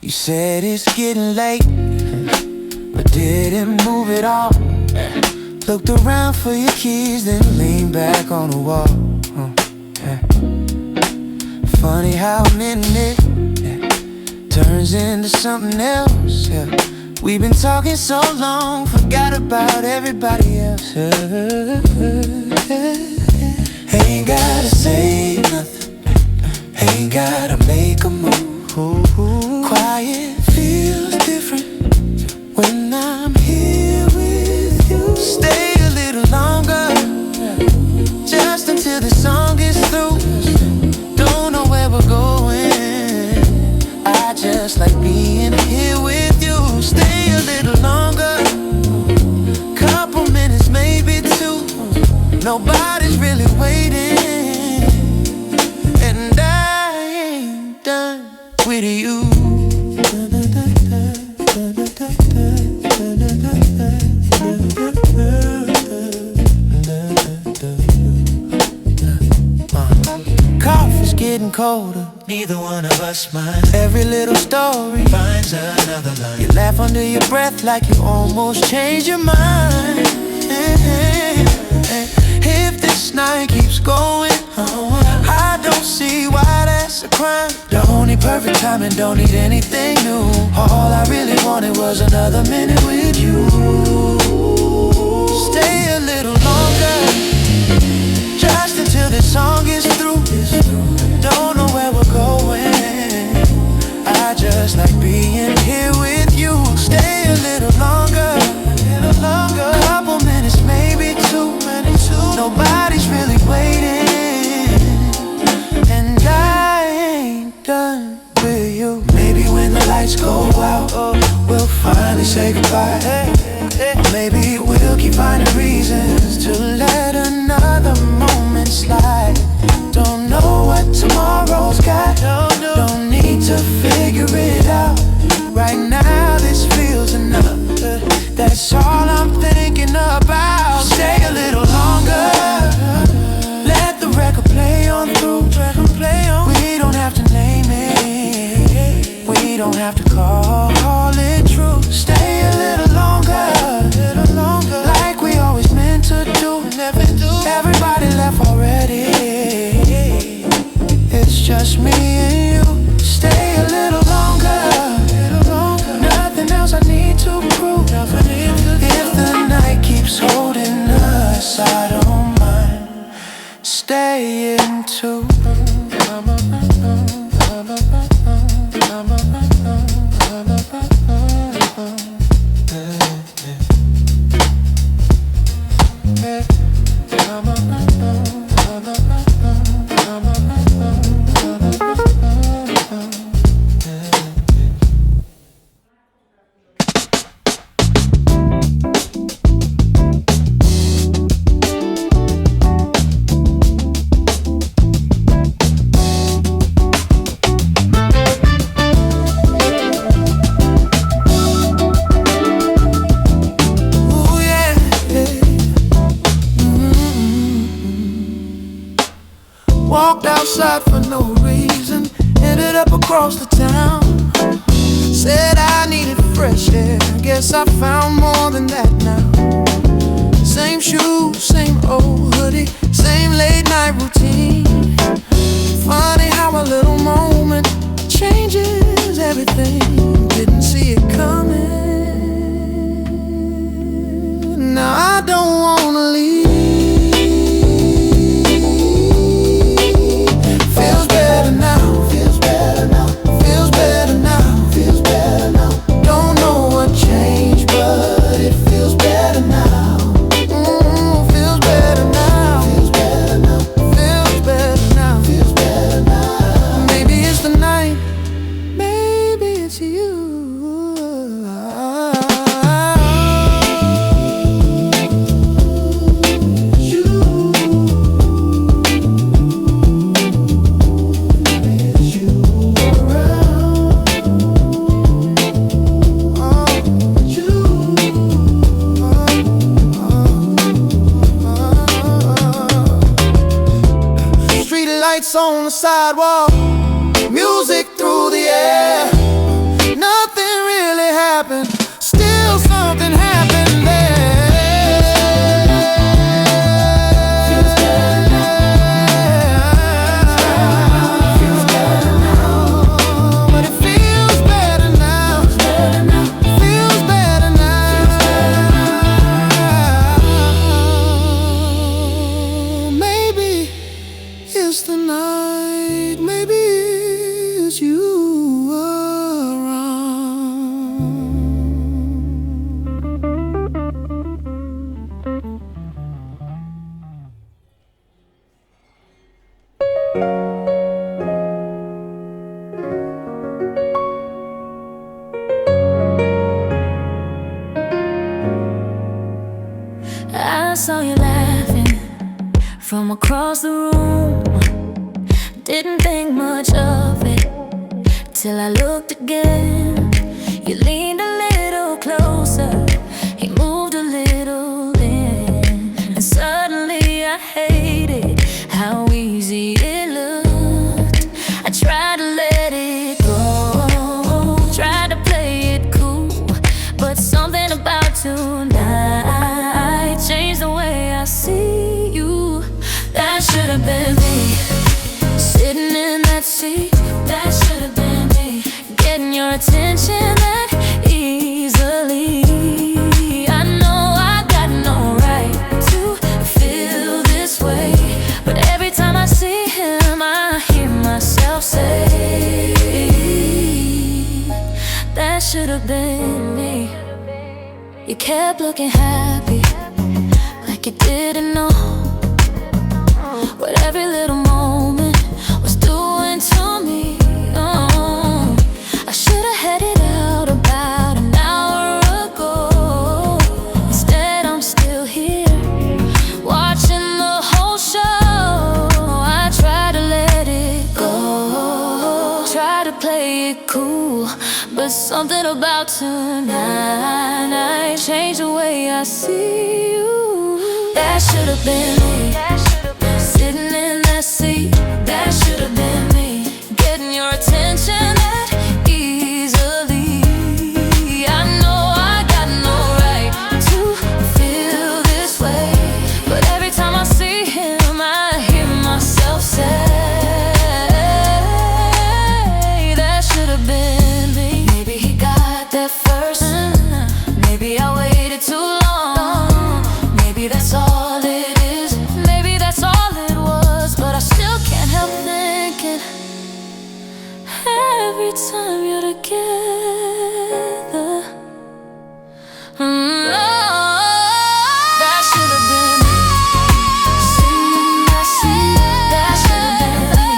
You said it's getting late, but didn't move at all. Looked around for your keys, then leaned back on the wall. Funny how a minute turns into something else. We've been talking so long, forgot about everybody else. Ain't gotta say nothing, ain't gotta make a move. Quiet feels different when I'm here with you. Stay a little longer, just until the song is through. Don't know where we're going, I just like being here with you. Stay a little longer, couple minutes, maybe two. Nobody's really waiting, and I ain't done with you. Coffee's getting colder, neither one of us mind. Every little story finds another line. You laugh under your breath like you almost changed your mind. If this night keeps going, I don't see why that's a crime. Don't need perfect timing, don't need anything new. All I really wanted was another minute with you. Stay a little longer, just until this song is through. Don't know where we're going, I just like being here with you. Stay a little longer, couple minutes, maybe two. Nobody's really waiting, and I ain't done with you. Maybe when the lights go out, we'll finally say goodbye. Or maybe we'll keep finding reasons to let another moment slide. Don't know what tomorrow's got, don't need to figure it out. Right now this feels enough, that's all I'm thinking about. Stay a little longer, let the record play on through. We don't have to name it, we don't have to call it true. Stay a little longer, like we always meant to do. Everybody left already, it's just me and you. Stay a little longer, nothing else I need to prove. If the night keeps holding us, I don't mind staying too. Walked outside for no reason, ended up across the town. Said I needed fresh air, guess I found more than that now. Same shoes, same old hoodie, same late night routine. Funny how a little moment changes everything. Didn't see it coming. Now I don't wanna leave. Lights on the sidewalk, music through the air. happened, still something happened there. But it feels better now. Feels better now. Maybe it's the night, maybe it's you around. I saw you laughing from across the room. Didn't think much of it till I looked again. You leaned a little closer, he moved a little in, and suddenly I hated how easy it looked. I tried to let it go, tried to play it cool, but something about tonight changed the way I see you. That should have been me, sitting in that seat. That should have been me, getting your attention that easily. I know I got no right to feel this way, but every time I see him, I hear myself say, that should have been me. You kept looking happy, like you didn't know what every little moment was doing to me. Oh, I should've had it out about an hour ago. Instead, I'm still here, watching the whole show. I try to let it go, try to play it cool, but something about tonight changed the way I see you. That should have been me, sitting in that seat. That should have been me, getting your attention that easily. I know I got no right to feel this way, but every time I see him, I hear myself say, that should have been me. Maybe he got there first, maybe I waited too long. Maybe that's all it is, maybe that's all it was, but I still can't help thinking, every time you're together, that should have been me, sitting in that seat. That should have been me,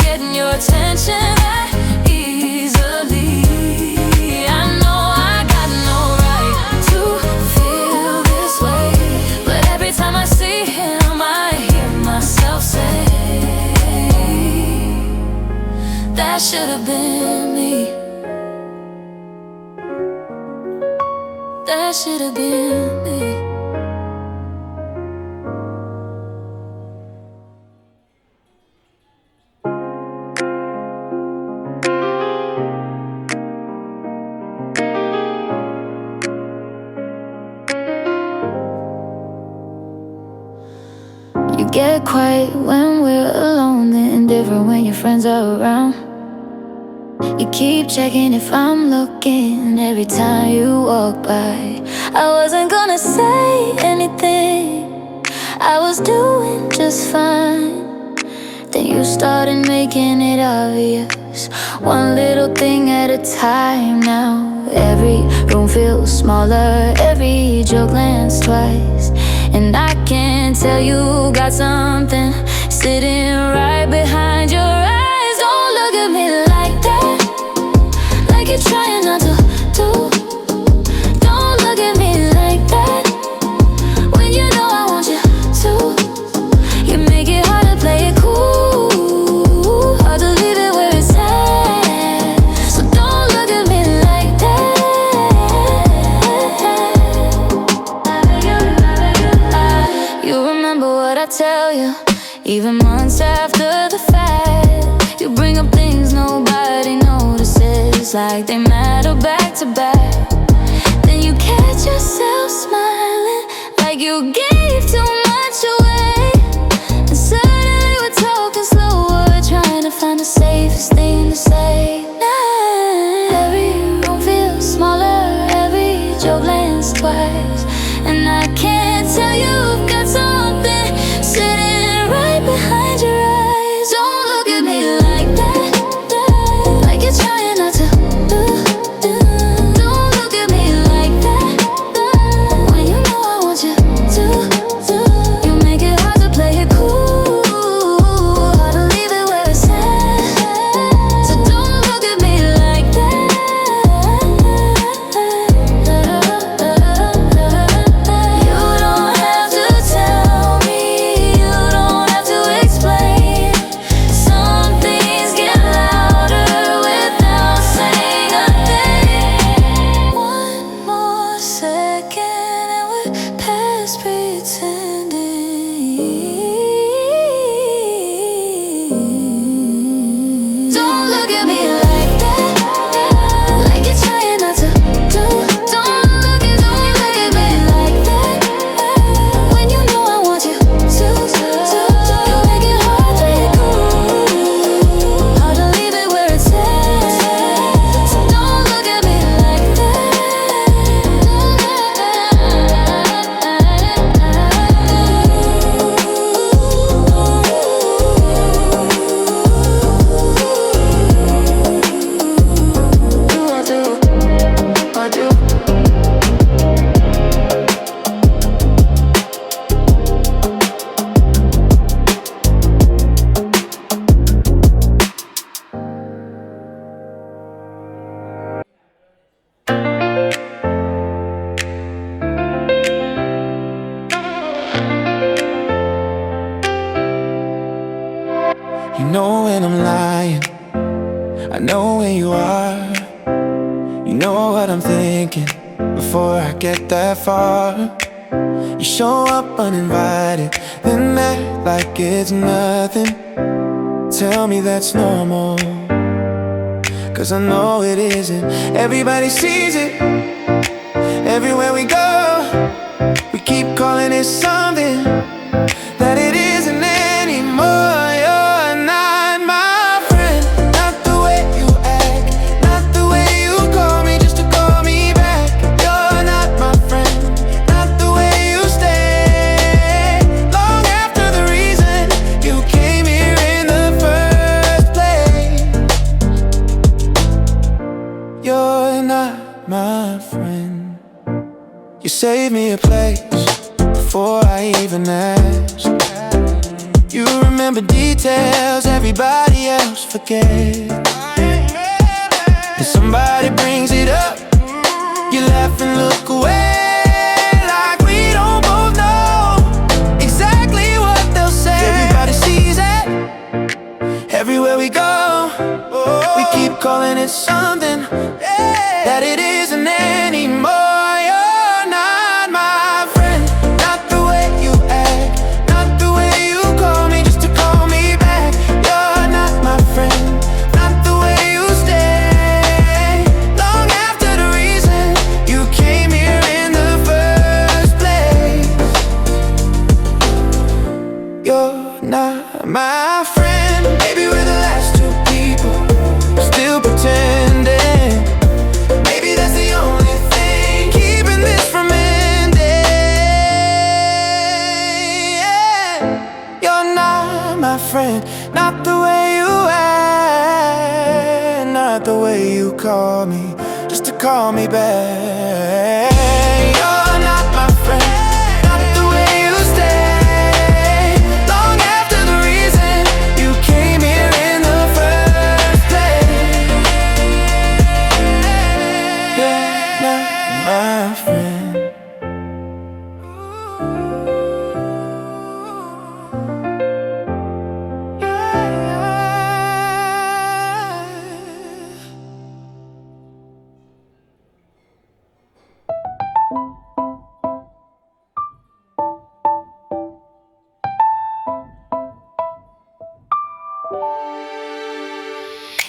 getting your attention that easily. I know I got no right to feel this way, but every time I see him, I hear myself say, that should have been me. That should have been me. You get quiet when we're alone, then different when your friends are around. You keep checking if I'm looking every time you walk by. I wasn't gonna say anything, I was doing just fine. Then you started making it obvious, one little thing at a time. Now every room feels smaller, every joke lands twice, and I can tell you got something sitting right behind your eyes. Don't look at me like that, like you're trying not to do. Don't look at me like that, when you know I want you to. You make it hard to play it cool, hard to leave it where it's at. So don't look at me like that. You remember what I tell you, even months after the fact. You bring up things nobody notices, like they matter back to back. catch yourself smiling like you gave too much away. And suddenly we're talking slower, trying to find the safest thing to say. Now every room feels smaller, every joke lands twice, and I can't tell you've got something sitting right behind your eyes. Don't look at me like that, like you're trying not to. Don't look at me like that, when you know I want you to. You make it hard to play it cool, hard to leave it where it's at. So don't look at me like that. You don't have to tell me, you don't have to explain. Some things get louder without saying a thing. One more second and we're past pretending. Don't look at me like that, like you're trying not to. Don't look at me like that, when you know I want you to. You make it hard to play it cool, hard to leave it where it's at. So don't look at me like I do. You know when I'm lying, I know when you are. You know what I'm thinking before I get that far. You show up uninvited, then act like it's nothing. Tell me that's normal, 'cause I know it isn't. Everybody sees it, everywhere we go. We keep calling it something that it isn't anymore. You're not my friend, not the way you act, not the way you call me just to call me back. You're not my friend, not the way you stay long after the reason you came here in the first place. You're not my friend. You saved me a place before I even asked. You remember details everybody else forgets. And somebody brings it up, you laugh and look away, like we don't both know exactly what they'll say. Everybody sees it, everywhere we go. We keep calling it something that it isn't anymore. You're not my friend, not the way you act, not the way you call me just to call me back. You're not my friend, not the way you stay long after the reason you came here in the first place. You're not my friend. Maybe we're the last two people still pretending. Maybe that's the only thing keeping this from ending. You're not my friend, not the way you act, not the way you call me just to call me back. You're not my friend, not the way you stay long after the reason you came here in the first place. You're not my friend.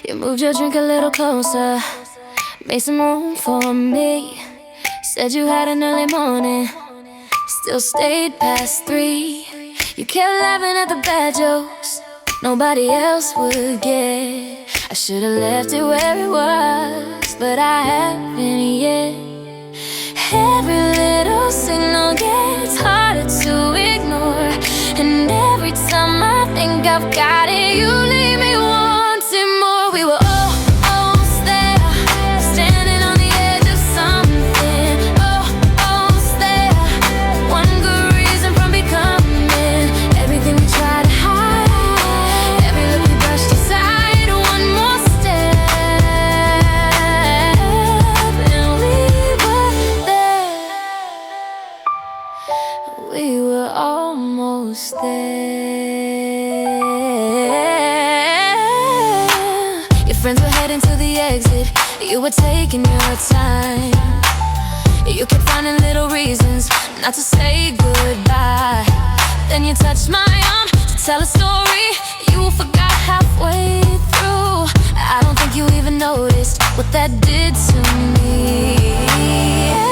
You moved your drink a little closer, made some room for me. Said you had an early morning, still stayed past 3. You kept laughing at the bad jokes nobody else would get. I should've left it where it was, but I haven't yet. Every little signal gets harder to ignore, and every time I think I've got it, you leave me wanting more. We were almost there, standing on the edge of something. Almost there, one good reason from becoming everything we try to hide. Every look we brushed aside, one more step, and we were there. We were almost there. Your friends were heading to the exit, you were taking your time. You kept finding little reasons not to say goodbye. Then you touched my arm to tell a story you forgot halfway through. I don't think you even noticed what that did to me.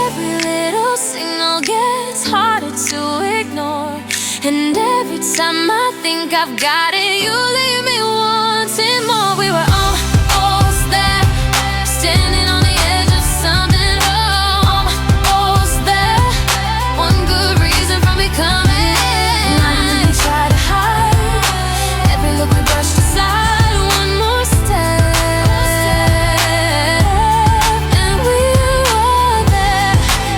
Every little signal gets harder to ignore, and every time I think I've got it, you leave me wanting more. We were almost there, standing on the edge of something. Almost there, one good reason from becoming nothing we try to hide. Every look we brushed aside, one more step, and we were there.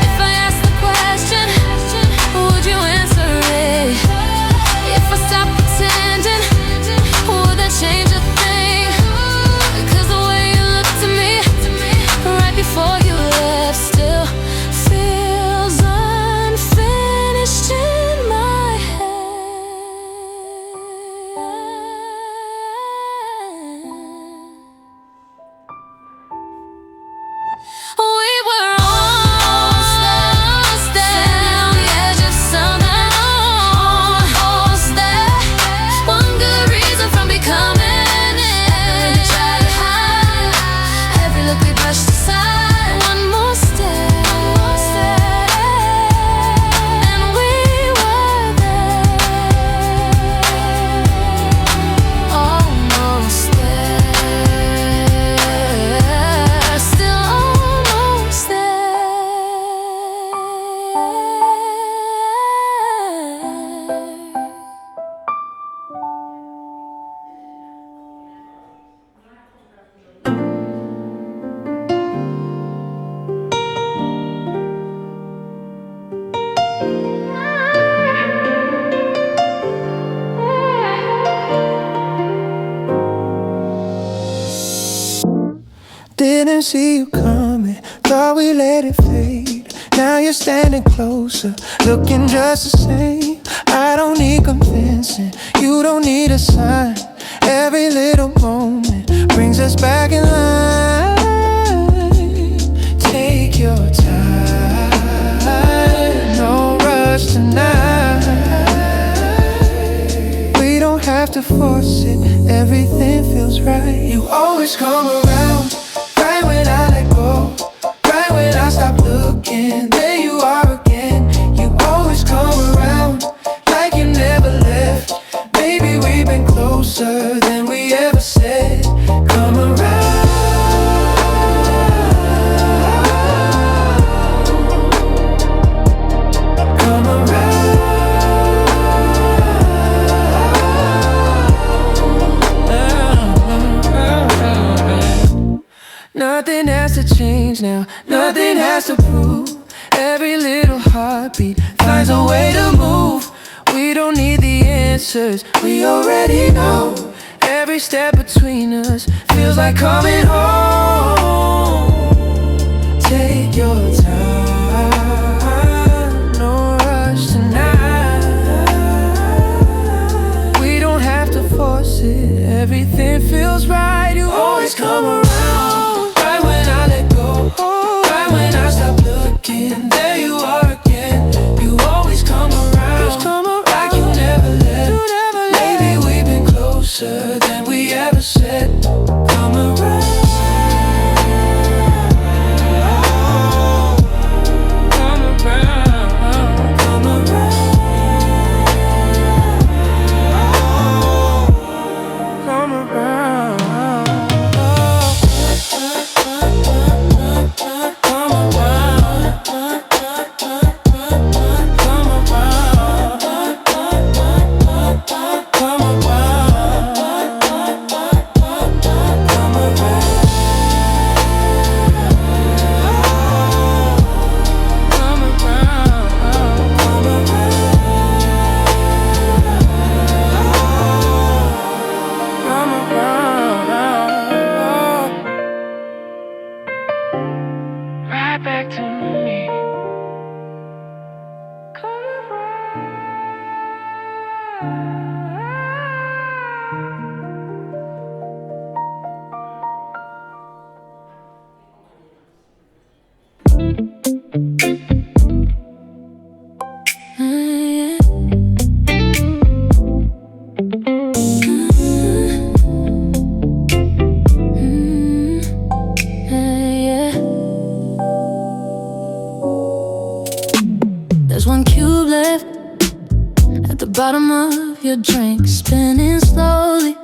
If I asked the question, would you answer it? If I stopped pretending, would that change a thing? 'Cause the way you looked at me right before you left still feels unfinished in my head. We were almost there, on the edge of something. Almost there, one good reason from becoming it. Try to hide every look we brushed aside. One more step, and we were there. Almost there, still almost there. Didn't see you coming, thought we let it fade. Now you're standing closer, looking just the same. I don't need convincing, you don't need a sign. Every little moment brings us back in line. Take your time, no rush tonight. We don't have to force it, everything feels right. You always come around, right when I let go, right when I stop looking, there you are again. You always come around, like you never left. Maybe we've been closer than we ever said. Come around, come around. Nothing has to change now, nothing has to prove. Every little heartbeat finds a way to move. We don't need the answers, we already know. Every step between us feels like coming home. Take your time, no rush tonight. We don't have to force it, everything feels right. You always come around, right when I let go, right when I stop looking, there you are again. You always come around, like you never left. Maybe we've been closer than we ever said. Come around. There's one cube left at the bottom of your drink, spinning slowly.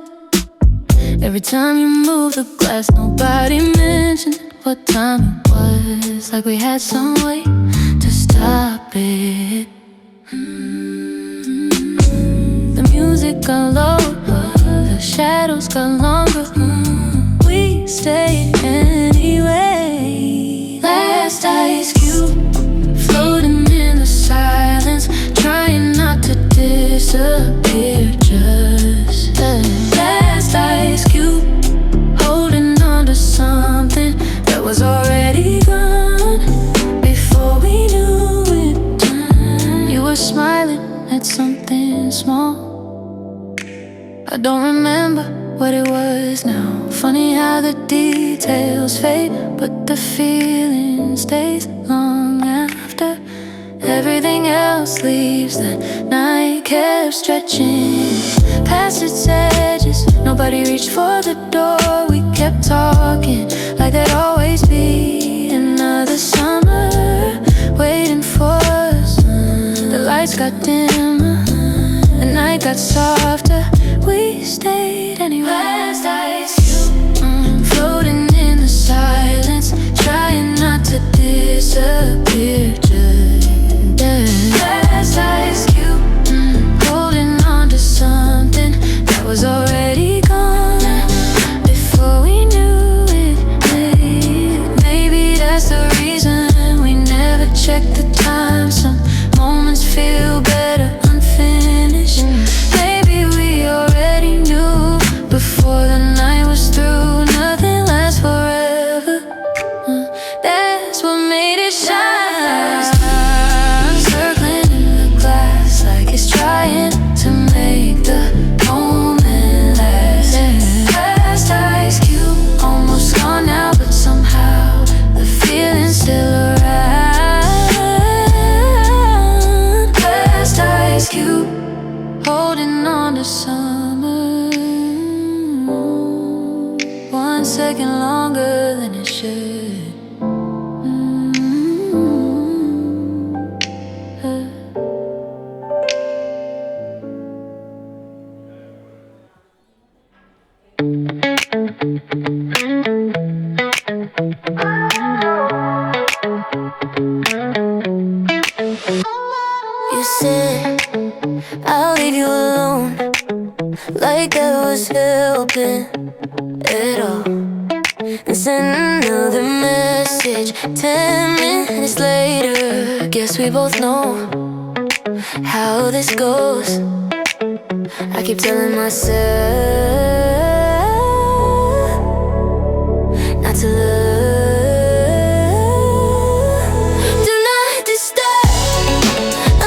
Every time you move the glass, nobody mentioned what time it was. Like we had some way to stop it. The music got lower, the shadows got longer. We stayed anyway. Last ice cube floating in the silence, trying not to disappear. Just last ice cube, holding on to something that was already gone before we knew it. You were smiling at something small. I don't remember what it was now. Funny how the details fade, but the feeling stays long after everything else leaves. The night kept stretching past its edges. Nobody reached for the door. We kept talking like there'd always be another summer waiting for us. The lights got dimmer, the night got softer. We stayed anyway. Last ice cube, floating in the silence, trying not to disappear. Last ice cube, holding on to something that was already gone before we knew it. Maybe that's the reason we never checked the time. Some moments feel better unfinished. Maybe we already knew before the night was through. Nothing lasts forever. That's what made it shine. Circling in the glass like it's trying to make the moment last. Last ice cube, almost gone now, but somehow the feeling's still around. Last ice cube, holding on to summer 1 second longer than it should. You said I'll leave you alone, like that was helping at all. And send another message 10 minutes later. Guess we both know how this goes. I keep telling myself not to love. Do not disturb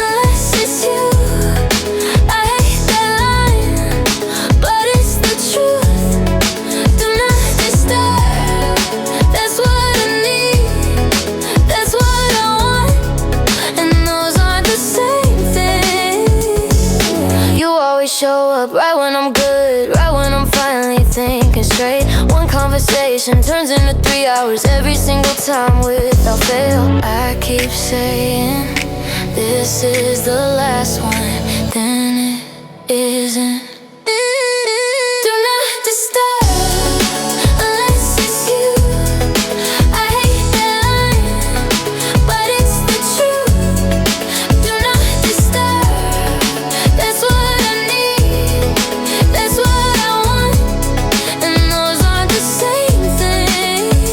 unless it's you. I hate that line, but it's the truth. Do not disturb, that's what I need, that's what I want, and those aren't the same things. You always show up right when I'm good, right when I'm finally thinking straight. One conversation turns into 3 hours every single time without fail. I keep saying this is the last one, then it isn't. Do not disturb unless it's you. I hate that line, but it's the truth. Do not disturb, that's what I need, that's what I want, and those aren't the same things.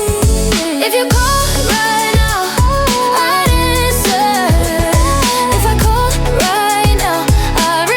If you call right now, I'd answer. If I called right now, I'd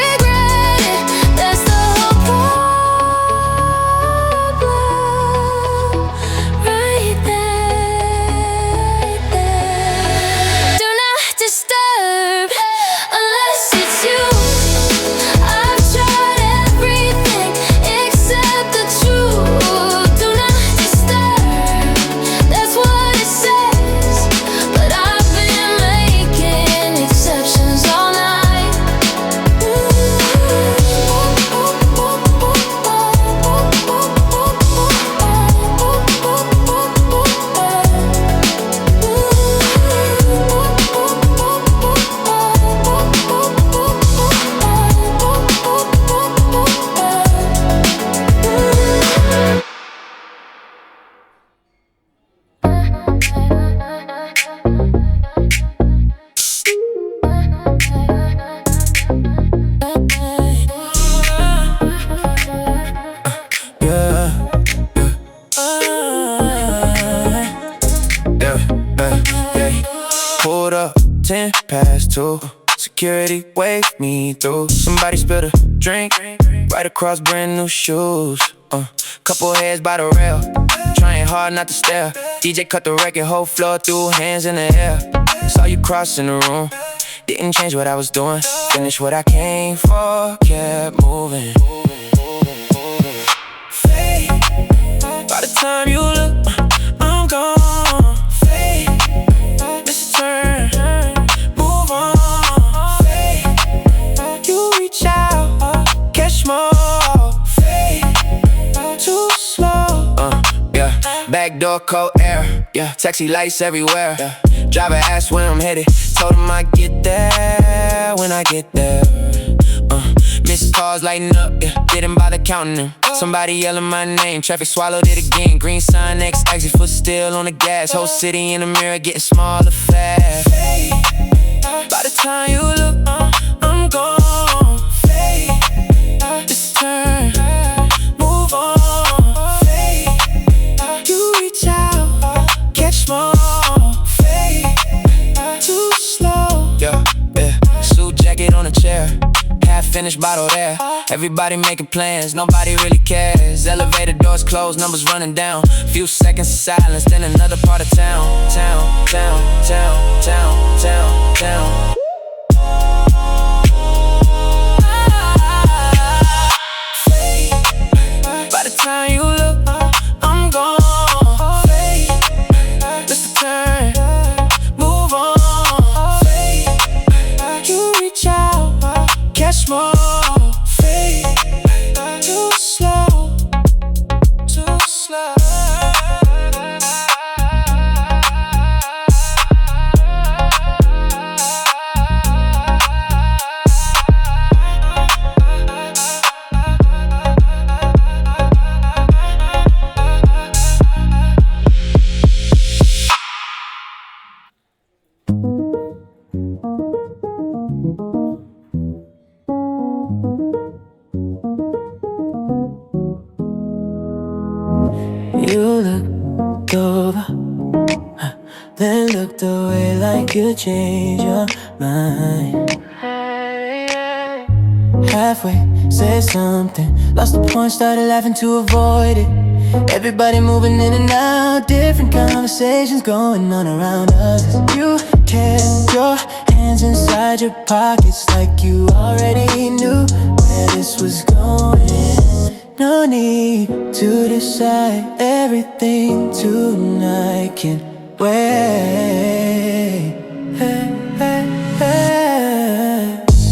10 past 2. Security wave me through. Somebody spilled a drink right across brand new shoes. Couple heads by the rail, trying hard not to stare. DJ cut the record, whole floor through, hands in the air. Saw you crossing the room, didn't change what I was doing. Finished what I came for, kept moving. Fade. By the time you look, I'm gone. Fade. Miss a turn, move on. Fade. You reach out, catch more. Fade. Too slow. Yeah. Back door, cold air. Yeah. Taxi lights everywhere. Yeah. Driver asked where I'm headed. Told him I get there when I get there. Missed calls lighting up, yeah. Didn't bother counting them. Somebody yelling my name, traffic swallowed it again. Green sign next exit, foot still on the gas. Whole city in the mirror getting smaller fast. By the time you look, I'm gone. This turn, move on. You reach out, catch more. Too slow. Yeah, yeah. Suit jacket on a chair, half finished bottle there. Everybody making plans, nobody really cares. Elevator doors closed, numbers running down. Few seconds of silence, then another part of town. Town, town, town, town, town, town. By the time you look, I'm gone. Just a turn, move on. You reach out, catch more. Too slow, too slow. You looked over, then looked away like you changed your mind. Halfway, said something, lost the point, started laughing to avoid it. Everybody moving in and out, different conversations going on around us. You kept your hands inside your pockets like you already knew where this was going. No need to decide, everything tonight can wait.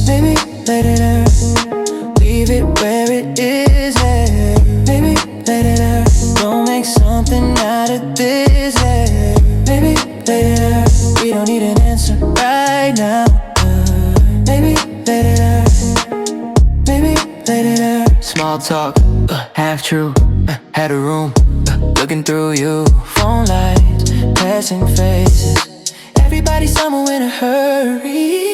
Maybe let it hurt, leave it where it is. Maybe let it hurt, don't make something out of this. Maybe let it hurt, we don't need an answer right now. Maybe let it hurt, maybe let it hurt. Small talk, half true, had a room, looking through you. Phone lights, passing faces, everybody somewhere in a hurry.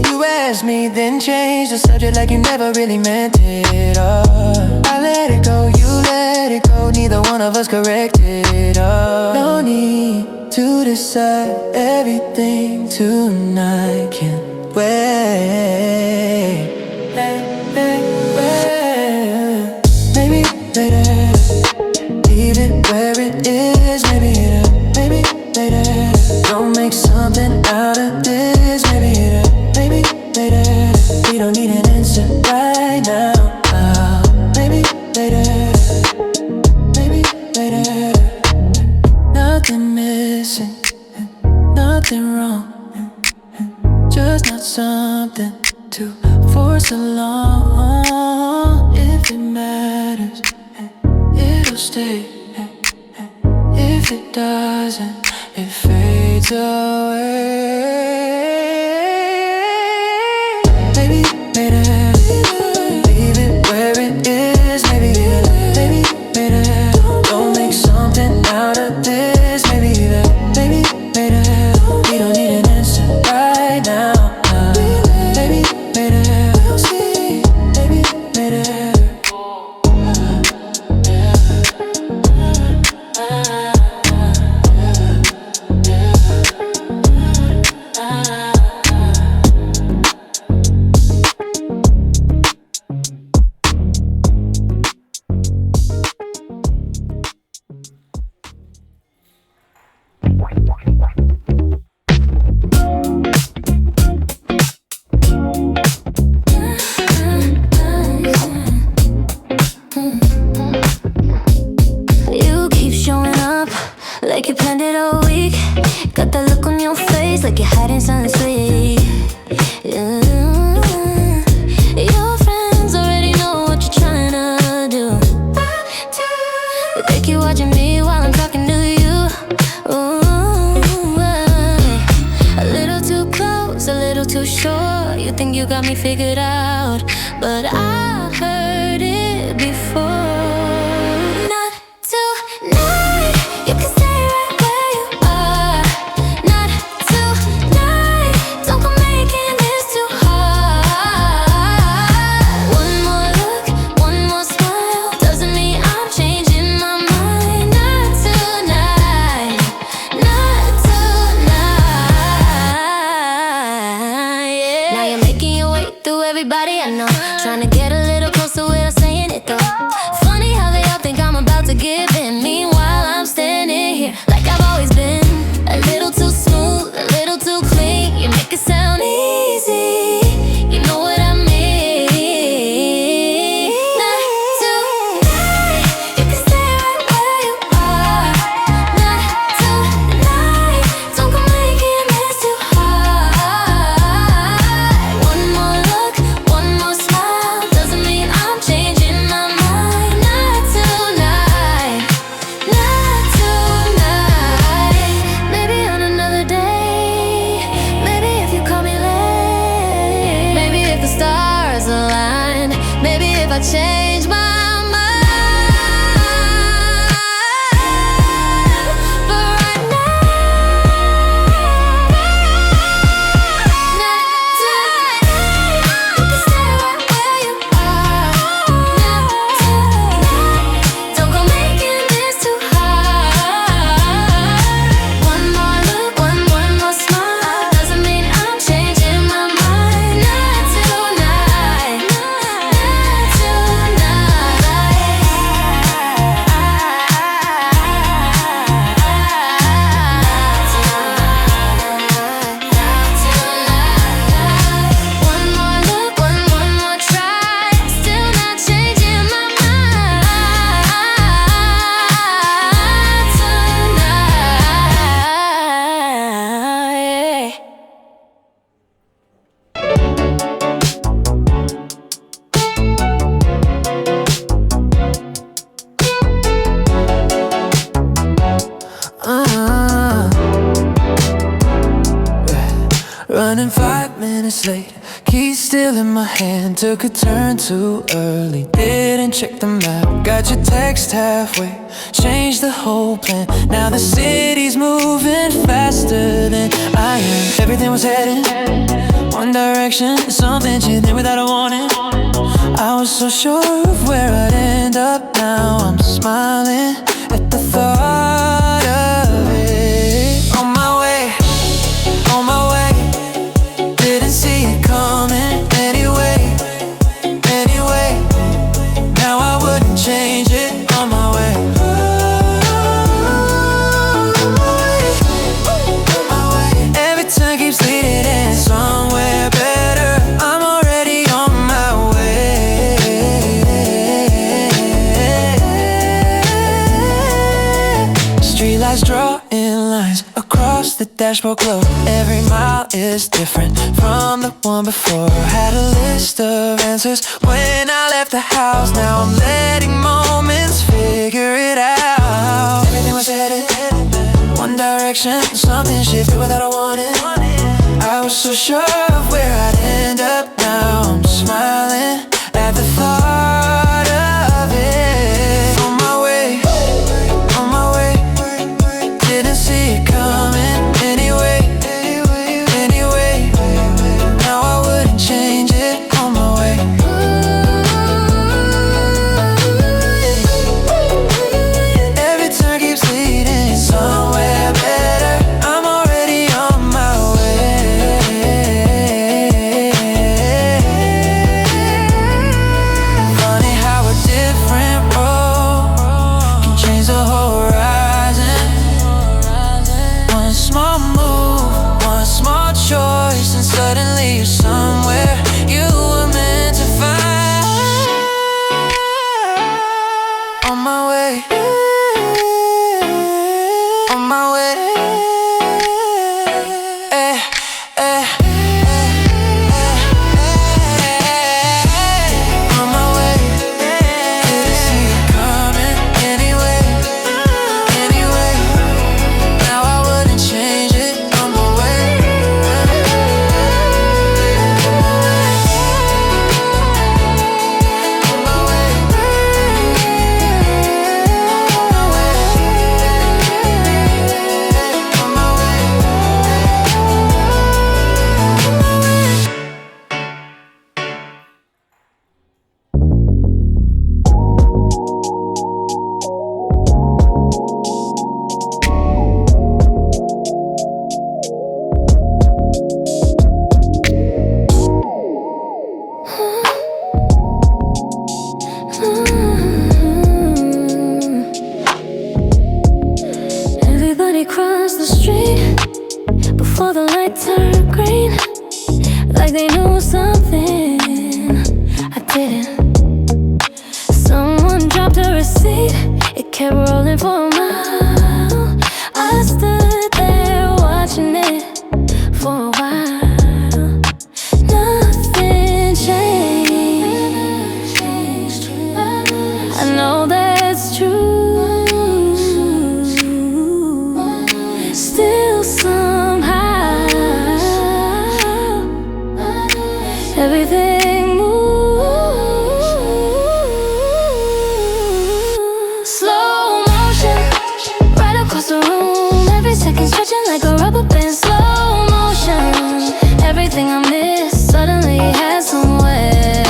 You asked me, then changed the subject like you never really meant it. I let it go, you let it go, neither one of us corrected. No need to decide, everything tonight can wait. Maybe later, leave it where it is. Maybe later, don't make something out of this. Maybe later, we don't need an answer right now. Maybe later, nothing missing, nothing wrong, just not something to force along. If it matters, it'll stay. If it doesn't, it fades away. like you're hiding something sweet. Your friends already know what you're trying to do. They think you're watching me while I'm talking to you. A little too close, a little too short. You think you got me figured out, but I heard it before. Not tonight, you can stay right where you are. Not tonight, don't go making this too hard. One more look, one more smile, doesn't mean I'm changing my mind. Not tonight, not tonight, yeah. Now you're making your way through everybody I know, trying to get a little closer without saying it though. Funny how they all think I'm about to give in, meanwhile I'm standing here like I've always been. A little too smooth, a little too clean. You make it sound easy, you know what I mean. Not tonight, you can stay right where you are. Not tonight, don't go making this too hard. One more look, one more smile, doesn't mean I'm changing my mind. Not tonight, not tonight. Maybe on another day, maybe if you call me late, maybe if the stars align, maybe if I change my mind. But right now, not tonight. You can stay right where you are. Not tonight, don't go making this too hard. One more look, one more smile, doesn't mean I'm changing my mind. Not tonight, not tonight. One more look, one more try, still not changing my mind. Tonight. Running 5 minutes late, keys still in my hand. Took a turn too early, didn't check the map. Got your text halfway, changed the whole plan. Now the city's moving faster than I am. Everything was heading one direction, something shifted without a warning. I was so sure of where I'd end up. Now I'm smiling at the thought of it. On my way, on my way. Didn't see it coming anyway. Now I wouldn't change it. On my way, on my way. Every turn keeps leading somewhere better. I'm already on my way. Streetlights drawing lines across the dashboard glow. Every mile is different from the one before. Had a list of answers when I left the house. Now I'm letting moments figure it out. Everything was headed one direction, something shifted without a warning. I was so sure of where I'd end up. Now I'm smiling at the thought of it. On my way, on my way. Didn't see it coming anyway. Now I wouldn't change it. On my way. Every turn keeps leading somewhere better. I'm already on my way. kept rolling for a mile. I stood there watching it for a while. Nothing changed. I know that's true. Still somehow everything moves. Slow motion, right across the room. Every second stretching like a rubber band. Slow motion, everything I miss suddenly has some weight.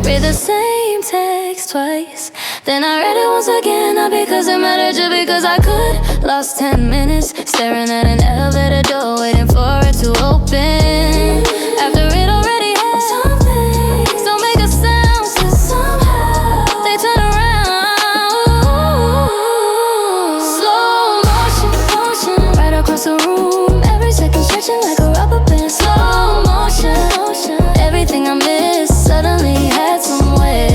Read the same text twice, then I read it once again. Not because it mattered, just because I could. Lost 10 minutes staring at an elevator door, waiting for it to open. After it already had some things don't make a sound, so somehow they turn around. Slow motion, motion, right across the room. Every second stretching like a rubber band. Slow motion, motion, everything I missed suddenly had some weight.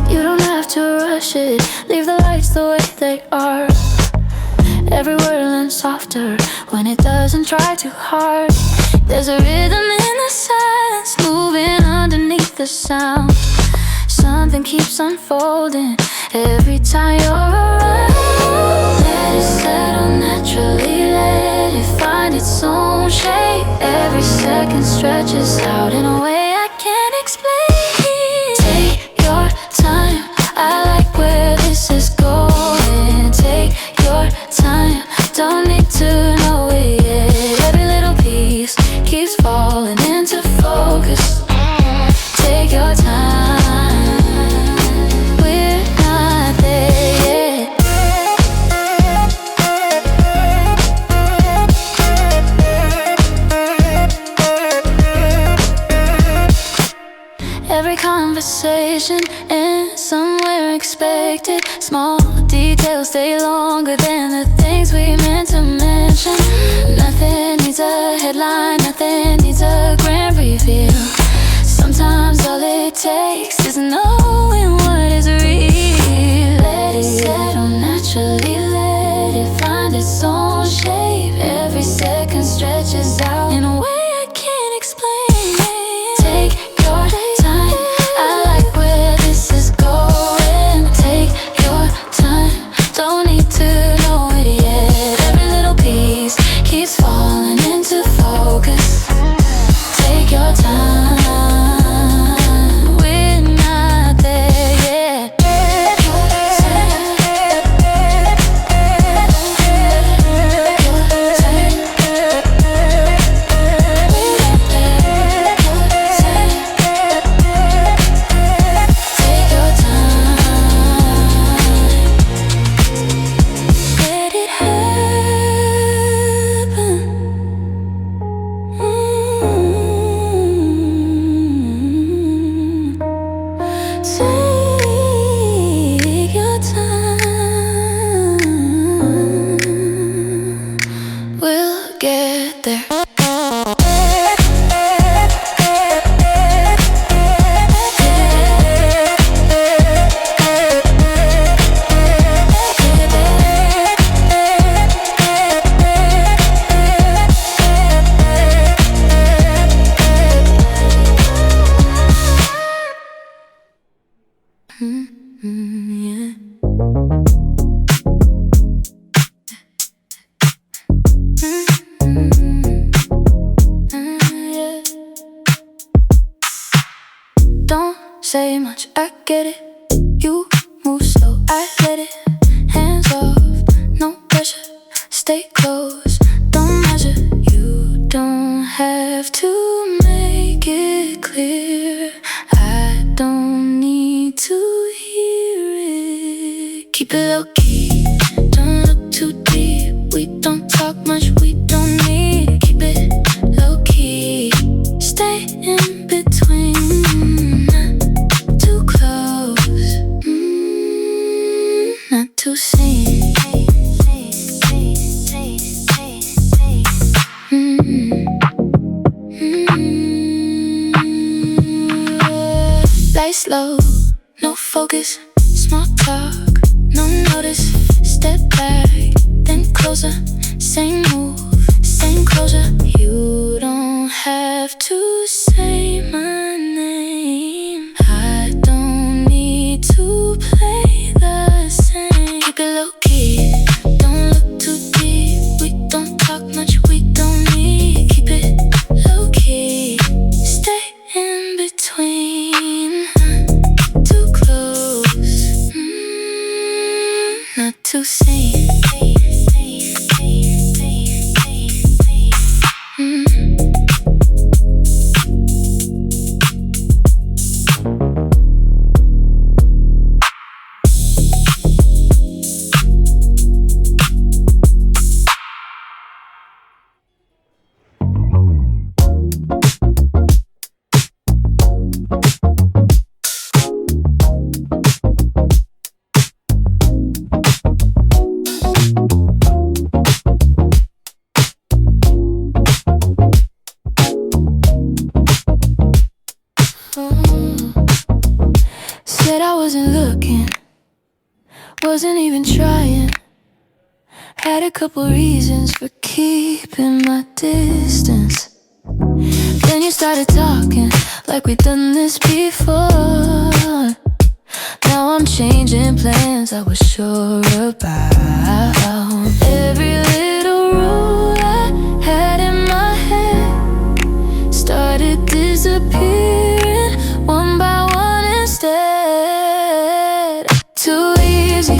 You don't have to rush it, leave the lights the way they are. Every word lands softer when it doesn't try too hard. There's a rhythm in the silence, moving underneath the sound. Something keeps unfolding every time you're around. Let it settle naturally, let it find its own shape. Every second stretches out in a way I can't explain. Take your time, I like where this is going. Take your time, don't need to know it yet. Every little piece keeps falling into focus. Take your time, we're not there yet. Every conversation ends somewhere expected. Small details stay longer than the things we meant to mention. Nothing needs a headline, nothing needs a grand reveal. Sometimes all it takes is knowing what is real. Let it settle naturally, let it find its own shape. Every second stretches out in a way I can't explain. Take your time, I like where this is going. Take your time, don't need to know it yet. Every little piece keeps falling into focus. Take your time, we're not Yeah. Yeah. Don't say much, I get it. You move slow, I let it. Hands off, no pressure. Stay close, don't measure. You don't have to make it clear. I don't need to hear it. Keep it low key, don't look too deep. We don't talk much, we don't need. Keep it low key, stay in between. Not too close, not too seen. Light slow, no focus, small talk, no notice. Step back, then closer. Same move, same closure. You don't have to say my name. I don't need to play the same. Keep it low key, don't look too deep. We don't talk much, we don't need. Keep it low key, stay in between. Not too close, not too seen. Said I wasn't looking, wasn't even trying. Had a couple reasons for keeping my distance. Then you started talking like we'd done this before. Now I'm changing plans I was sure about. Every little rule I had in my head started disappearing one by one instead. Too easy,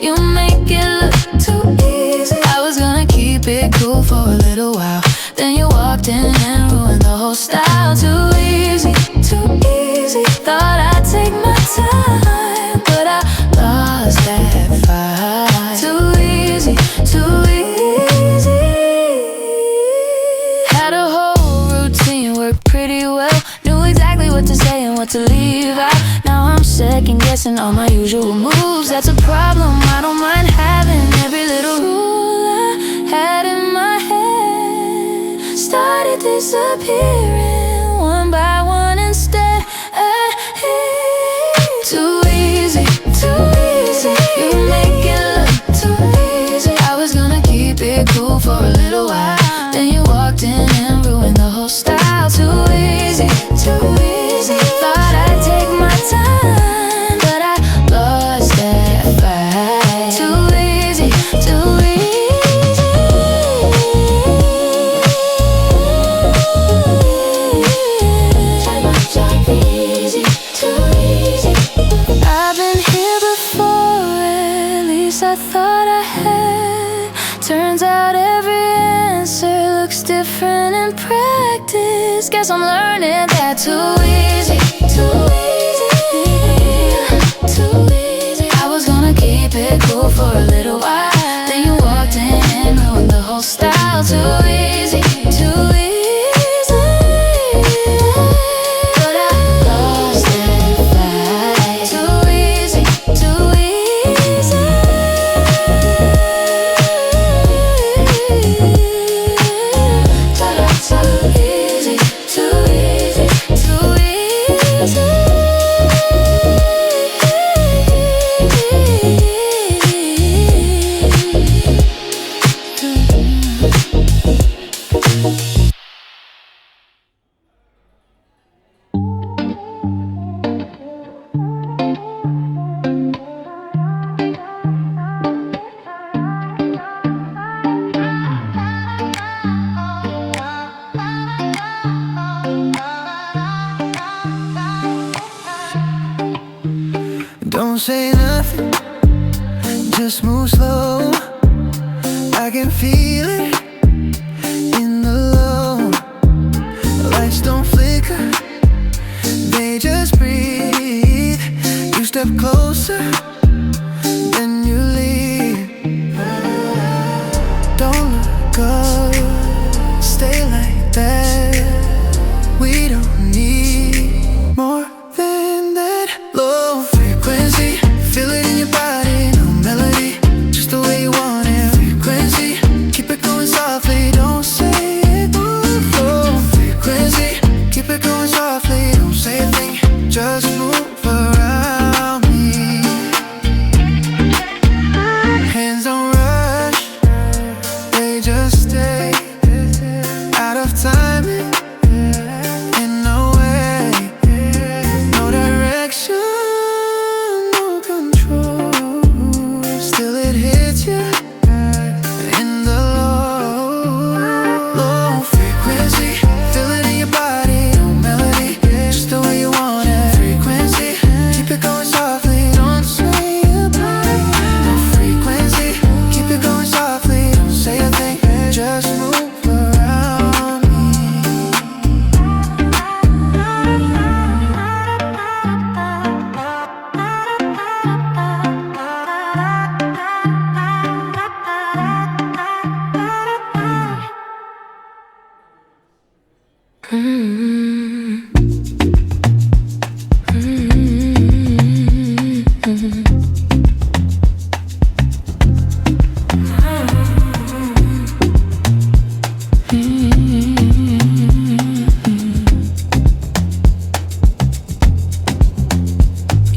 you make it look too easy. I was gonna keep it cool for a little while, then you walked in and ruined the whole style. Too easy, thought I'd take my time, but I lost that fight. Too easy. Had a whole routine, worked pretty well. Knew exactly what to say and what to leave out. Now I'm second guessing all my usual moves. That's a problem, I don't mind having every little rule I had in my head started disappearing one by one instead. Too easy, you make it look too easy. I was gonna keep it cool for a little while, then you walked in and ruined the whole style. Too easy, thought I'd take my time, but I lost that fight. Too easy. I've been here before, at least I thought I had. Turns out every answer looks different in practice. Guess I'm learning that too easy. I was gonna keep it cool for a little while, then you walked in and ruined the whole style. Too easy. But I lost that fight. Too easy. say nothing, just move slow. I can feel it in the low. Lights don't flicker, they just breathe. You step closer, then you leave. Don't look up, stay like that. We don't need more than that. Low frequency, feel it in your body. No melody, just the way you want it. Frequency, keep it going softly, don't say it. Low frequency, keep it going softly, don't say a thing, just move around me. Hands don't rush, they just stay out of timing. In no way, no direction, no control. Still it hits you in the low frequency. Feel it in your body, no melody, just the way you want it. Frequency, keep it going softly, don't say a thing. No frequency, keep it going softly, don't say a thing, just move around me.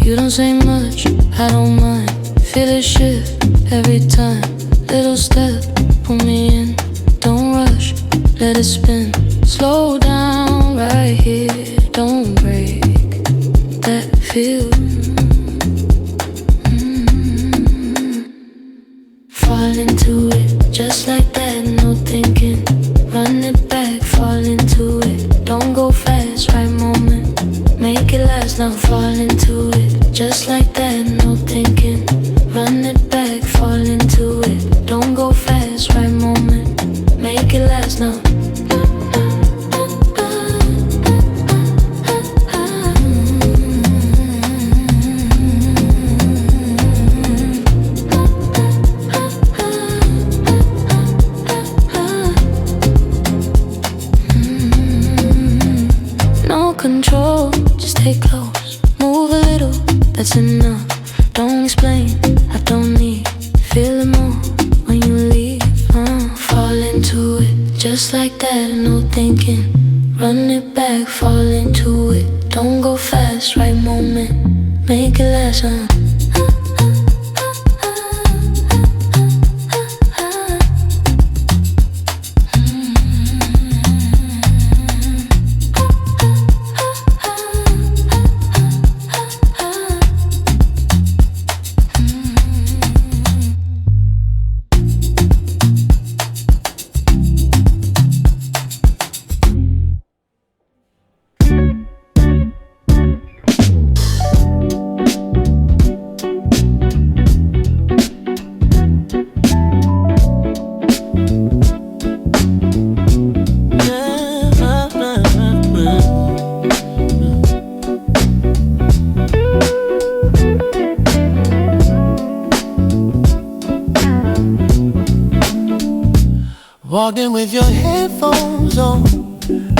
You don't say much, I don't mind. Feel it shift every time. Little step, pull me in. Don't rush, let it spin. Slow down right here. Don't break that feel. Fall into it, just like that, no thinking. Run it back, fall into it. Don't go fast, right moment. Make it last now, fall into it. Just like that, no thinking. Run it back, fall into it. Don't go fast, right moment. Make it last now. No control, just stay close. Move a little, that's enough. Don't explain, I don't need. Feel it more when you leave. Fall into it, just like that, no thinking. Run it back, fall into it. Don't go fast, right moment. Make it last, Walked in with your headphones on,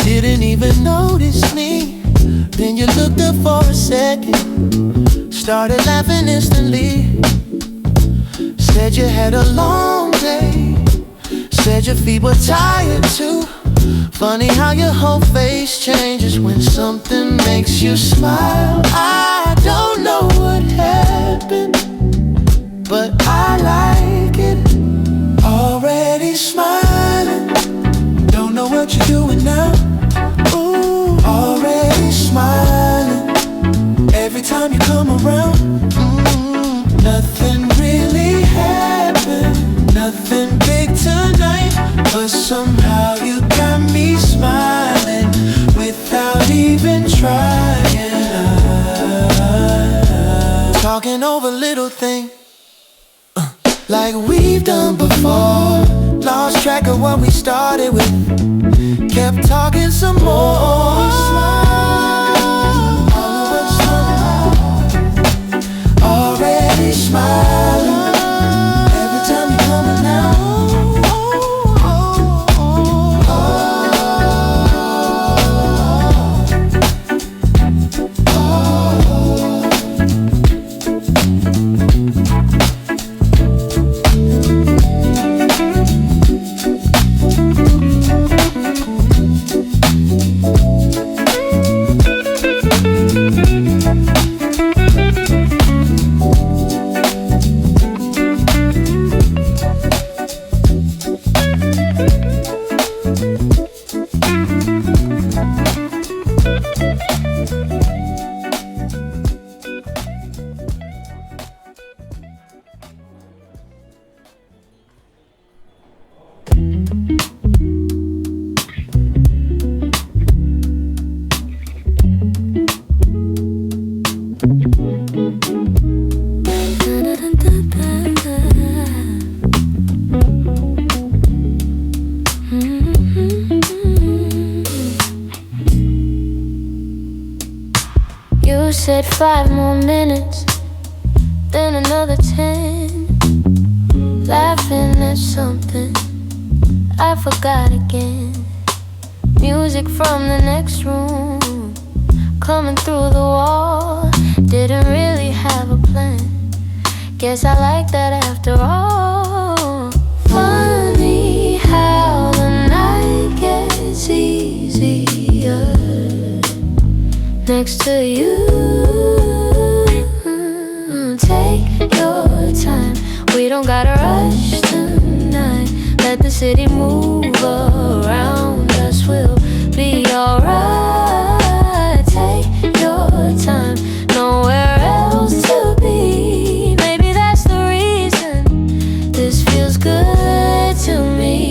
didn't even notice me. Then you looked up for a second, started laughing instantly. Said you had a long day, said your feet were tired too. Funny how your whole face changes when something makes you smile. I don't know what happened, but I like it. Already smiling, don't know what you're doing now. Ooh, already smiling, every time you come around. Nothing really happened, nothing big tonight, but somehow you got me smiling without even trying. Talking over like we've done before. Lost track of what we started with, kept talking some more. Already smiling every time you come around. You said 5 more minutes, then another 10. Laughing at something I forgot again. Music from the next room coming through the wall. Didn't really have a plan, guess I like that after all. Funny how the night gets easier next to you. Take your time, we don't gotta rush tonight. Let the city move around us, we'll be alright. Take your time, nowhere else to be. Maybe that's the reason this feels good to me.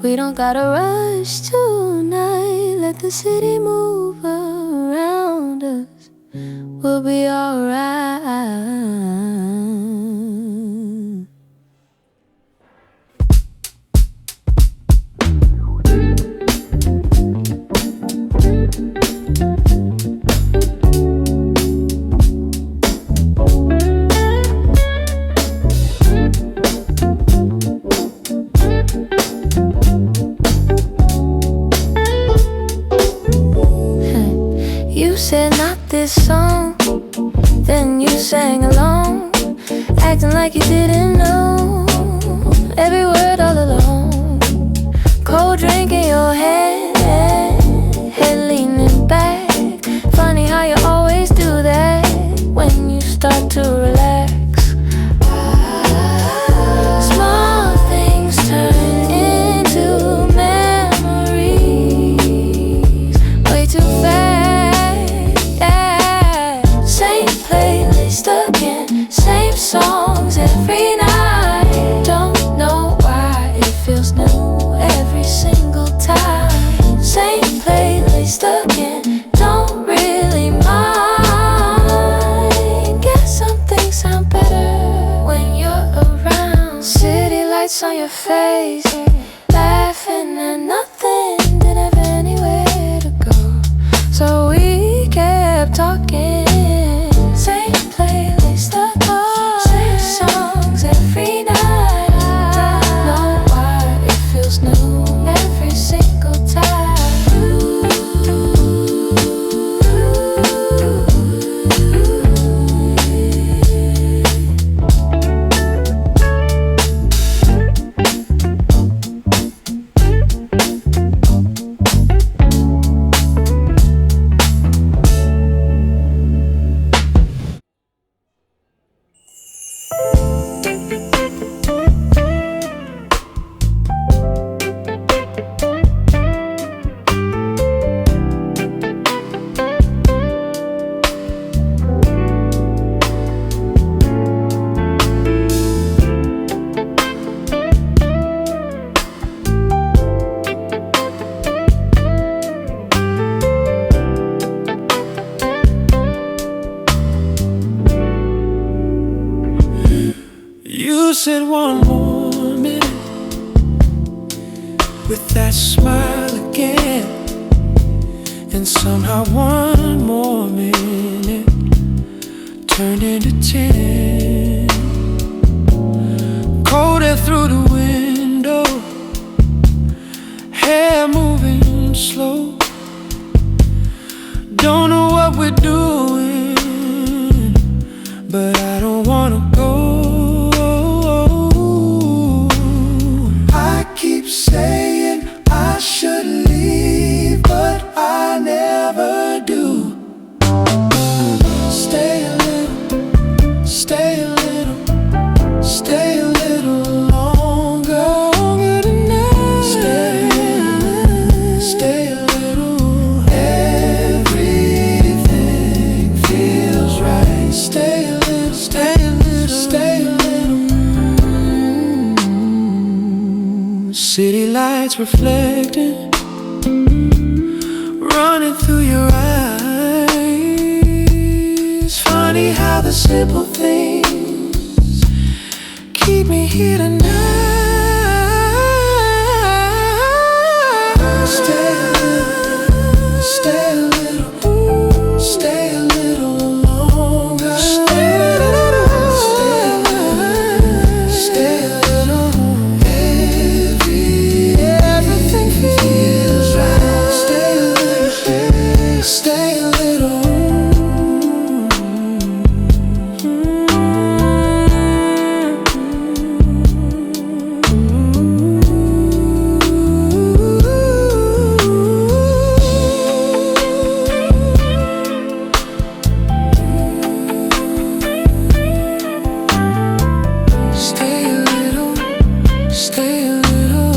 We don't gotta rush tonight. Let the city move around us, we'll be alright. You said not this song, then you sang along, acting like you didn't know every word all along. Cold drink in your hand, head leaning back. Funny how you always do that when you start to relax. Small things turn into memories way too fast. Stuck in same songs every night. Don't know why it feels new every single time. Same playlist stuck in, don't really mind. Guess some things sound better when you're around. City lights on your face, laughing at nothing, didn't have anywhere to go, so we kept talking. with that smile again. And somehow one more minute turned into 10. Cold air through the window, hair moving slow. Don't know what we're doing, but I don't wanna go. I keep saying I should leave, but I never do. Stay a little, stay a little, stay a little longer, longer tonight. Stay a little, everything feels right. Stay a little, stay a little, stay a little. City lights reflecting, running through your eyes. Funny how the simple things keep me here tonight. Stay a little, stay a little, stay a little longer. Stay a little, stay a little, stay a little. Everything feels right. Stay a little, stay a little. Stay a little, stay a little.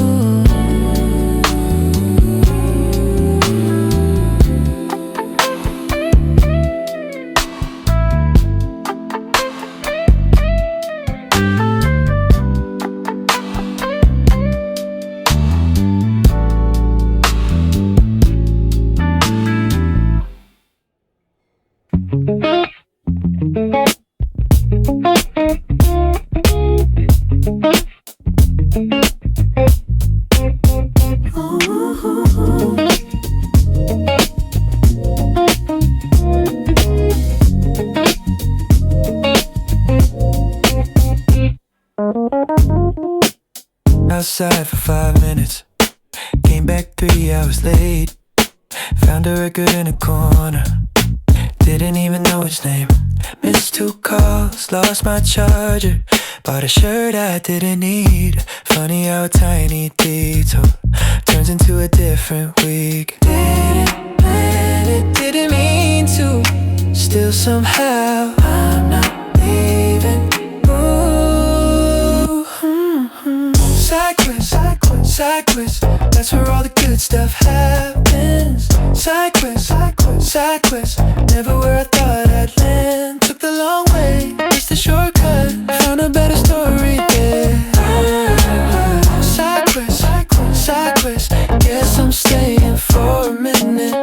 Outside for 5 minutes, came back 3 hours late. Found a record in a corner, didn't even know its name. Missed 2 calls, lost my charger, bought a shirt I didn't need. Funny how a tiny detour turns into a different week. Didn't plan it, didn't mean to. Still somehow I'm not leaving. Ooh, Cyclist, cyclist, cyclist, that's where all the good stuff happens. Cyclist, cyclist, cyclist, never where I thought I'd land. Took the long way, missed the shortcut, found a better story there. Cyclist, cyclist, cyclist, guess I'm staying for a minute.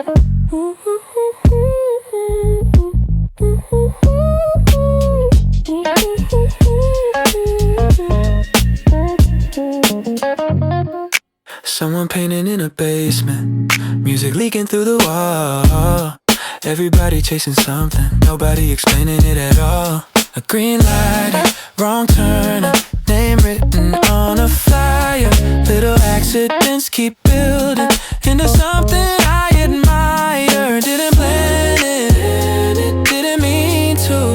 Someone painting in a basement, music leaking through the wall. Everybody chasing something, nobody explaining it at all. A green light, wrong turn, name written on a flyer. Little accidents keep building into something I admire. Didn't plan it, didn't mean to.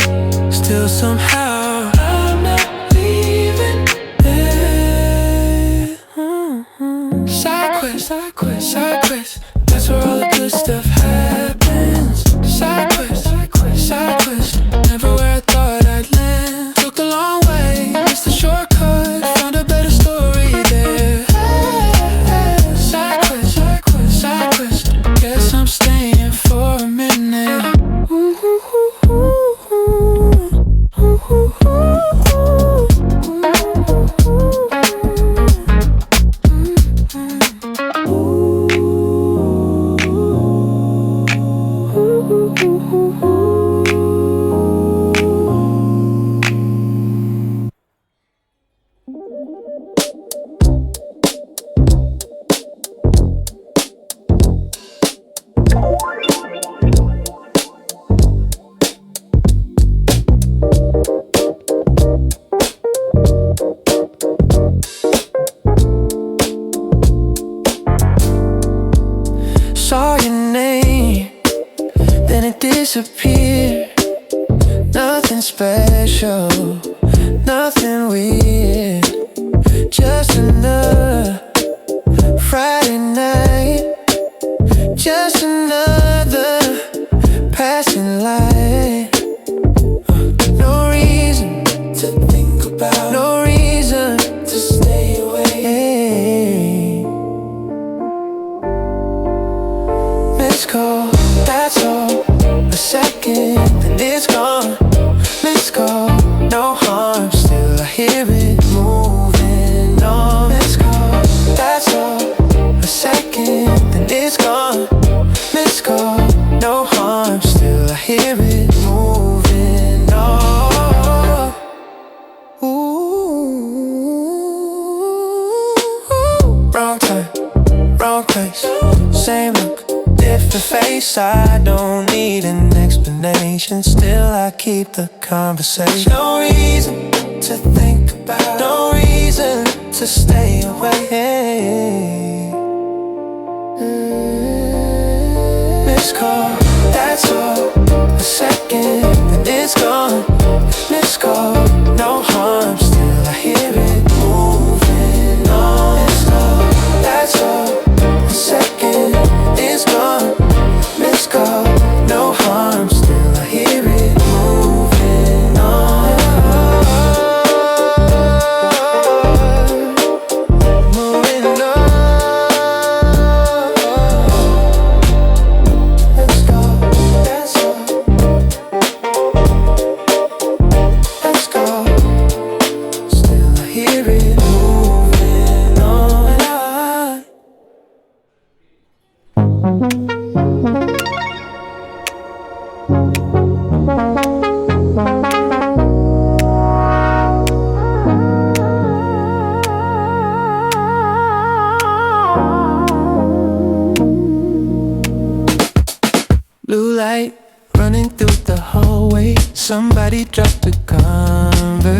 Still somehow I'm not leaving it. Cyclist, cyclist, cyclist, that's where all the good stuff happens. Cyclist, cyclist, cyclist, never where I thought I'd land. Took the long way, missed the shortcut, found a better story there. Cyclist, cyclist, cyclist, guess I'm staying for a minute. disappear. Nothing special, nothing weird. Just another Friday night, just another passing light. No reason to think about, no reason to stay away. Missed call, that's all. A second, then it's gone. Missed call, no harm, still I hear it moving on. Missed call, that's all. A second, then it's gone. Missed call, no harm, still I hear it moving on. Ooh, wrong time, wrong place, same look, different face. I don't need an explanation, still I keep the conversation. No reason to think about, no reason to stay away. Missed call, that's all. A second, and it's gone. Missed call, no harm, still I hear it moving on. Missed call, that's all. A second, it's gone. Missed call, no harm, still I hear it moving on. Moving on. Let's go, that's all. Let's go, still I hear it moving on. Blue light running through the hallway. Somebody dropped a conversation.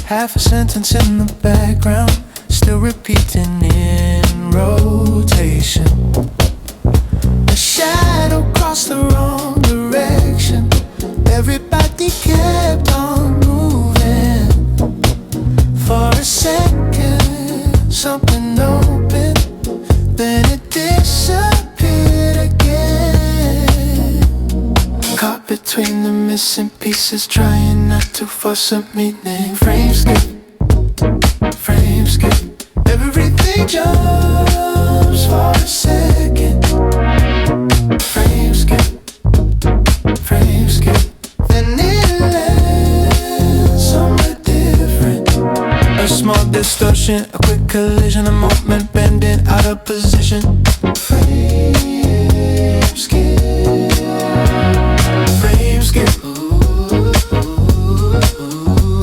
Half a sentence in the background, still repeating in rotation. A shadow crossed the wrong direction. Everybody kept on moving. For a second, something opened, then it disappeared again. Caught between the missing pieces, trying not to force a meaning. Frame skip, frame skip. Everything jumps for a second. Frame skip, frame skip. Then it lands somewhere different. A small distortion, a quick collision, a moment bending out of position. Frame skip, frame skip.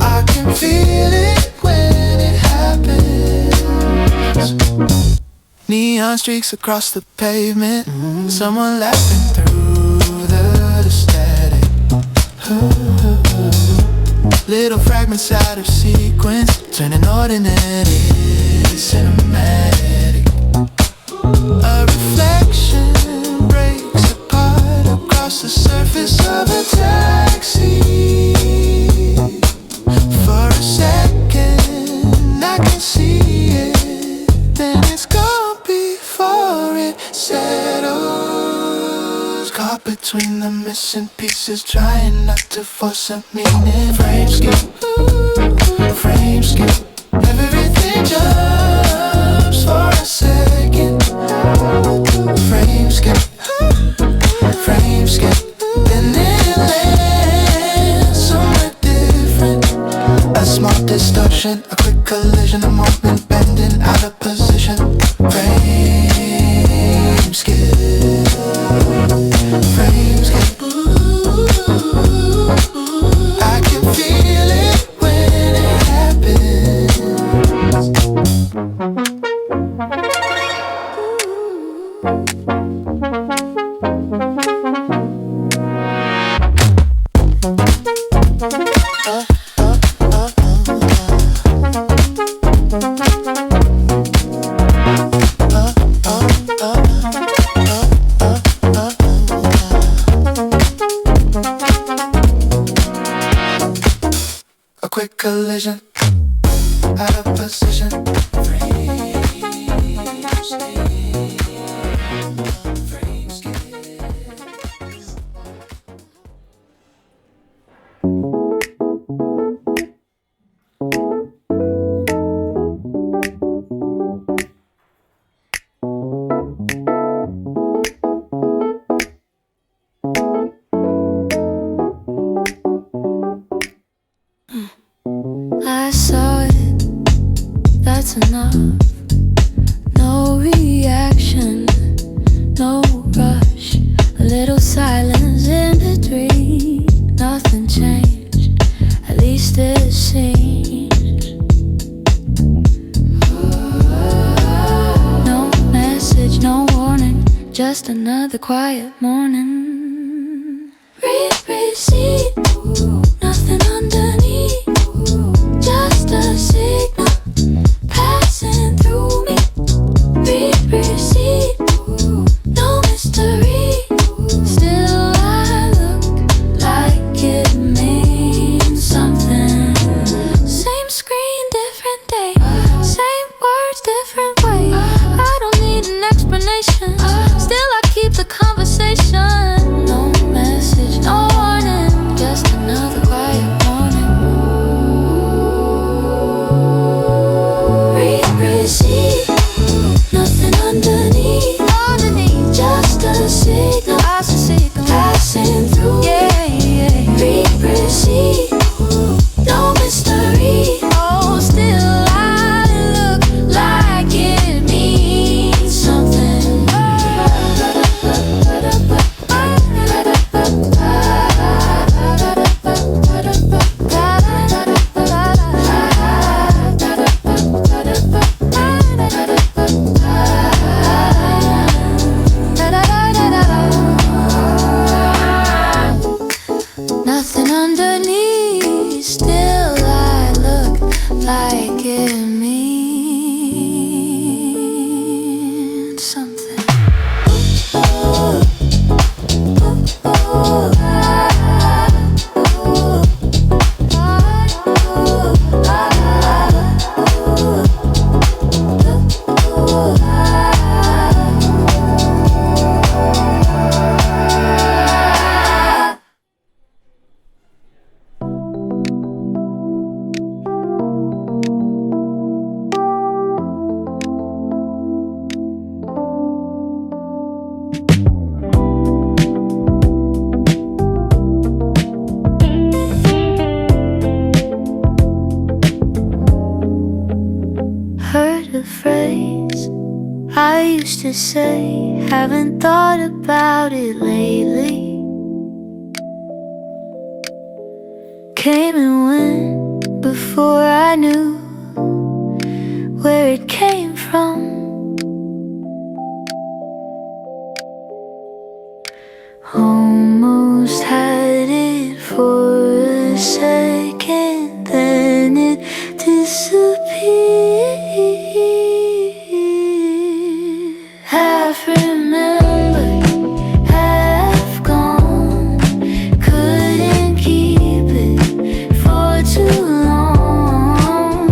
I can feel it when it happens. Neon streaks across the pavement, someone laughing through the static. Little fragments out of sequence, turning ordinary cinematic. A reflection breaks apart across the surface of a taxi. For a second I can see it, then it's gone before it settles. Caught between the missing pieces, trying not to force a meaning. Frame skip, frame skip. Everything jumps for a second. Frame skip, frame skip. Then it lands somewhere different. A small distortion, a quick collision, a moment bending out of position. Frame skip, frame skip. I can feel it when it happens. collision. Out of position. I saw it, that's enough. No reaction, no rush. A little silence in between. Nothing changed, at least it seems. No message, no warning, just another quiet morning. Receipt, nothing underneath. Just a signal passing through me. Receipt, no mystery. Still I look like it means something. Same screen, different day. Same words, different way. I don't need an explanation. Still I keep the conversation. No message, no warning, just another quiet morning. Receipt, nothing underneath. Just a signal passing through. Receipt, no mystery. Oh, still I look like it means something. Nothing underneath, still I look like it means something. Heard a phrase I used to say, haven't thought about it lately. Came and went before I knew where it came from. Almost had it for a second, then it disappeared. Half remembered, half gone. Couldn't keep it for too long.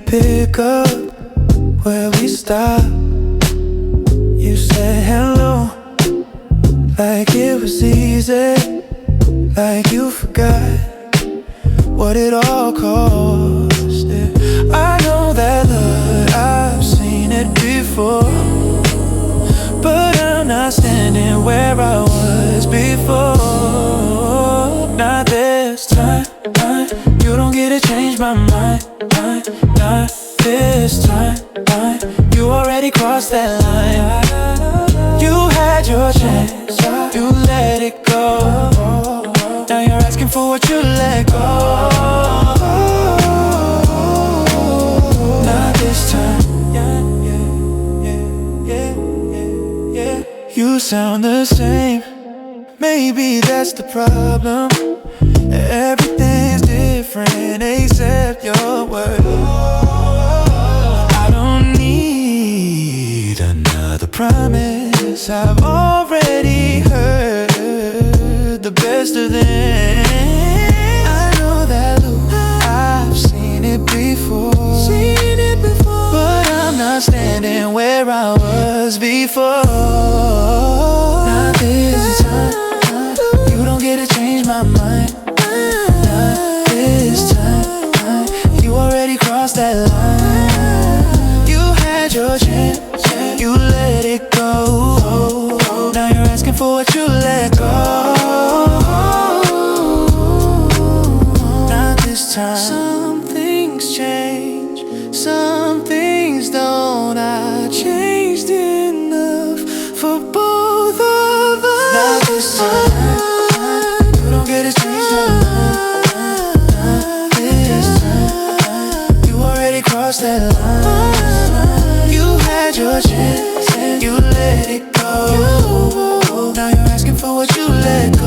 pick up where we stopped. You said hello like it was easy, like you forgot what it all cost. Yeah. I know that look, I've seen it before, but I'm not standing where I was before. Not this time, you don't get to change my mind, not this time, you already crossed that line. You had your chance, you let it go. Now you're asking for what you let go. Not this time. Yeah. You sound the same. Maybe that's the problem. Everything's different except your word. I don't need another promise. I've already heard the best of them. I know that look, I've seen it before, but I'm not standing where I was before. Not this time, you don't get to change my mind. Not this time, you already crossed that line. You had your chance, you let it go. Now you're asking for what you let go. Not this time. Some things change, some things don't. I changed enough for both of us. Not this time, you don't get to change your mind. Not this time, you already crossed that line. You had your chance, you let it go. Now you're asking for what you let go.